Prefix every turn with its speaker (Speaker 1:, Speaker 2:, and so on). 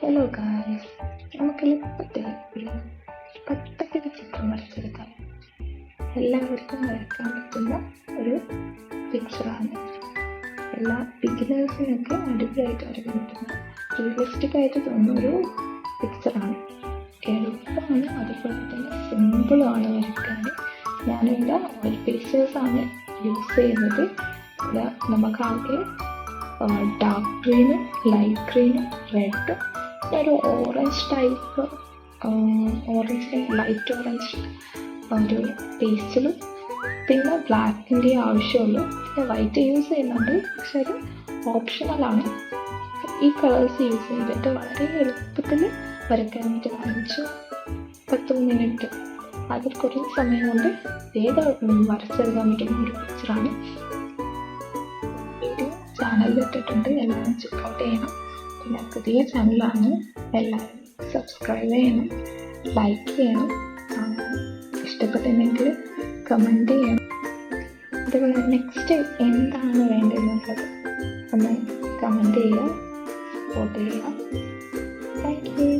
Speaker 1: Hello guys, നമുക്ക് എളുപ്പത്തിൽ ഒരു പത്തക്കിട ചിത്രം വരച്ചെടുക്കാം. എല്ലാവർക്കും വരയ്ക്കാൻ പറ്റുന്ന ഒരു പിക്ചറാണ്. എല്ലാ ബിഗിനേഴ്സിനൊക്കെ അടിപൊളിയായിട്ട് വരയ്ക്കാൻ പറ്റുന്ന റിയലിസ്റ്റിക് ആയിട്ട് തോന്നുന്ന ഒരു പിക്ചറാണ്. എളുപ്പമാണ്, അതുപോലെ തന്നെ സിമ്പിളാണ് വരയ്ക്കാൻ. ഞാനിവിടെ ഓയിൽ പേസ്റ്റേഴ്സാണ് യൂസ് ചെയ്യുന്നത്. ഇവിടെ നമുക്കാകെ ഡാർക്ക് ഗ്രീനും ലൈറ്റ് ഗ്രീനും റെഡും ഒരു orange type orange light orange ഒരു പേസ്റ്റിലും പിന്നെ ബ്ലാക്കിൻ്റെ ആവശ്യമുള്ളൂ. പിന്നെ വൈറ്റ് യൂസ് ചെയ്യുന്നുണ്ട്, പക്ഷെ അത് ഓപ്ഷണലാണ്. ഈ കളേഴ്സ് യൂസ് ചെയ്തിട്ട് വളരെ എളുപ്പത്തിൽ വരയ്ക്കാൻ പറ്റും. 5-10 മിനിറ്റ് അതിൽ കുറേ സമയം കൊണ്ട് വേഗം വരച്ചെടുക്കാൻ പറ്റുന്ന ഒരു പിക്ചറാണ്. ചാനലിൽ ഇട്ടിട്ടുണ്ട്, എല്ലാവരും ചെക്കൗട്ട് ചെയ്യണം. പിന്നെ പുതിയ ചാനലാണ്, എല്ലാവരും സബ്സ്ക്രൈബ് ചെയ്യണം, ലൈക്ക് ചെയ്യണം, ഇഷ്ടപ്പെട്ടിട്ടുണ്ടെങ്കിൽ കമൻറ്റ് ചെയ്യണം. അതുപോലെ നെക്സ്റ്റ് എന്താണ് വേണ്ടതെന്നുള്ളത് ഒന്ന് കമൻറ്റ് ചെയ്യുക, സപ്പോർട്ട് ചെയ്യുക. Thank you.